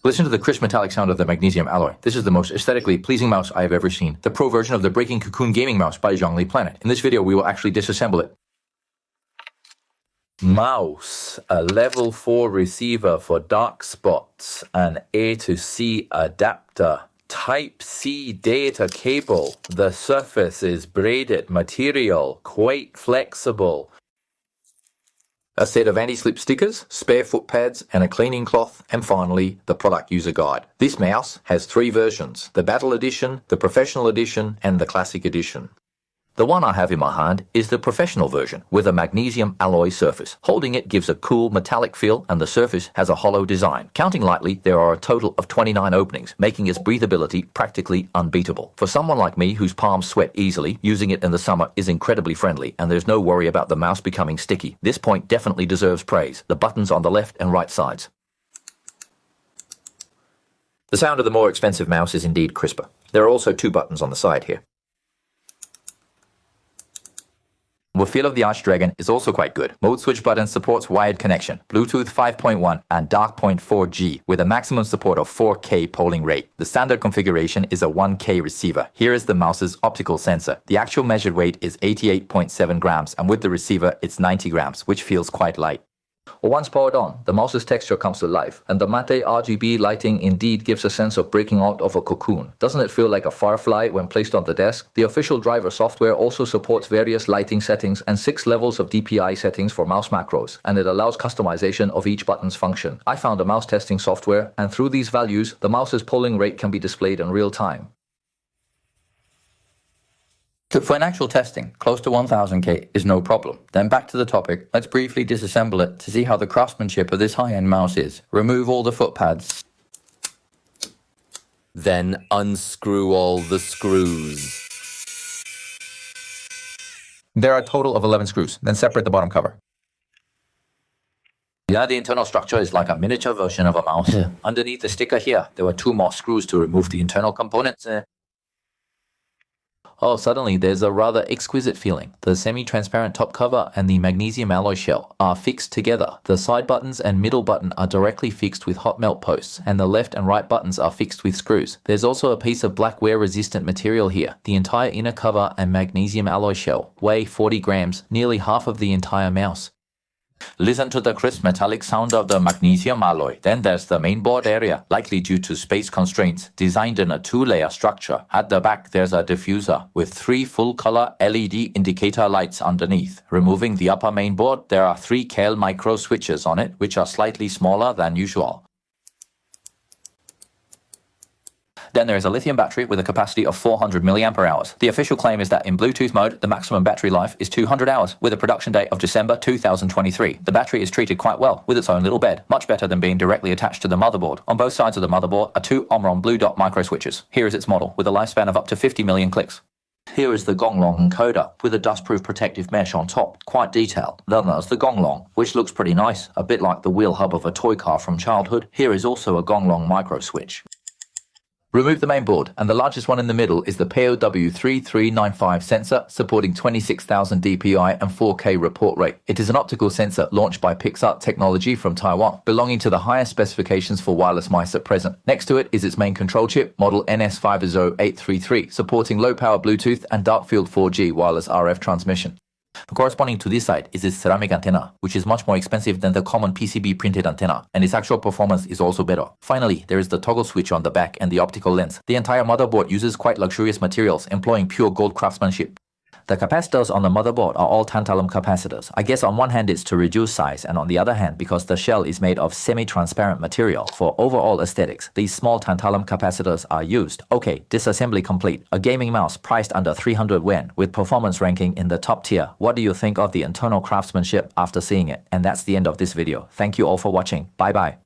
Listen to the crisp metallic sound of the magnesium alloy. This is the most aesthetically pleasing mouse I have ever seen. The pro version of the Breaking Cocoon gaming mouse by Zhongli Planet. In this video, we will actually disassemble it. Mouse, a level 4 receiver for dark spots, an A to C adapter, Type-C data cable. The surface is braided material, quite flexible. A set of anti-slip stickers, spare foot pads, and a cleaning cloth, and finally, the product user guide. This mouse has 3 versions: the Battle Edition, the Professional Edition, and the Classic Edition. The one I have in my hand is the professional version with a magnesium alloy surface. Holding it gives a cool metallic feel and the surface has a hollow design. Counting lightly, there are a total of 29 openings, making its breathability practically unbeatable. For someone like me whose palms sweat easily, using it in the summer is incredibly friendly and there's no worry about the mouse becoming sticky. This point definitely deserves praise. The buttons on the left and right sides. The sound of the more expensive mouse is indeed crisper. There are also 2 buttons on the side here. The feel of the Arch Dragon is also quite good. Mode switch button supports wired connection, Bluetooth 5.1 and DARC.4G with a maximum support of 4K polling rate. The standard configuration is a 1K receiver. Here is the mouse's optical sensor. The actual measured weight is 88.7 grams and with the receiver it's 90 grams, which feels quite light. Once powered on, the mouse's texture comes to life, and the matte RGB lighting indeed gives a sense of breaking out of a cocoon. Doesn't it feel like a firefly when placed on the desk? The official driver software also supports various lighting settings and 6 levels of DPI settings for mouse macros, and it allows customization of each button's function. I found a mouse testing software, and through these values, the mouse's polling rate can be displayed in real time. For an actual testing, close to 1000K is no problem. Then back to the topic, let's briefly disassemble it to see how the craftsmanship of this high-end mouse is. Remove all the foot pads. Then unscrew all the screws. There are a total of 11 screws, then separate the bottom cover. Yeah, the internal structure is like a miniature version of a mouse. Yeah. Underneath the sticker here, there were 2 more screws to remove the internal components. Oh, suddenly there's a rather exquisite feeling. The semi-transparent top cover and the magnesium alloy shell are fixed together. The side buttons and middle button are directly fixed with hot melt posts, and the left and right buttons are fixed with screws. There's also a piece of black wear-resistant material here. The entire inner cover and magnesium alloy shell weigh 40 grams, nearly half of the entire mouse. Listen to the crisp metallic sound of the magnesium alloy. Then there's the mainboard area, likely due to space constraints, designed in a 2-layer structure. At the back there's a diffuser with 3 full-color LED indicator lights underneath. Removing the upper mainboard, there are 3 Cal micro switches on it, which are slightly smaller than usual. Then there is a lithium battery with a capacity of 400 mAh. The official claim is that in Bluetooth mode, the maximum battery life is 200 hours, with a production date of December 2023. The battery is treated quite well, with its own little bed, much better than being directly attached to the motherboard. On both sides of the motherboard are 2 Omron Blue Dot micro switches. Here is its model, with a lifespan of up to 50 million clicks. Here is the Gonglong encoder, with a dustproof protective mesh on top, quite detailed. Then there's the Gonglong, which looks pretty nice, a bit like the wheel hub of a toy car from childhood. Here is also a Gonglong micro switch. Remove the main board, and the largest one in the middle is the POW3395 sensor, supporting 26,000 DPI and 4K report rate. It is an optical sensor launched by Pixart Technology from Taiwan, belonging to the highest specifications for wireless mice at present. Next to it is its main control chip, model NS50833, supporting low-power Bluetooth and dark-field 4G wireless RF transmission. Corresponding to this side is its ceramic antenna, which is much more expensive than the common PCB printed antenna, and its actual performance is also better. Finally, there is the toggle switch on the back and the optical lens. The entire motherboard uses quite luxurious materials, employing pure gold craftsmanship. The capacitors on the motherboard are all tantalum capacitors. I guess on one hand it's to reduce size, and on the other hand because the shell is made of semi-transparent material. For overall aesthetics, these small tantalum capacitors are used. Okay, disassembly complete. A gaming mouse priced under 300 Yen with performance ranking in the top tier. What do you think of the internal craftsmanship after seeing it? And that's the end of this video. Thank you all for watching. Bye bye.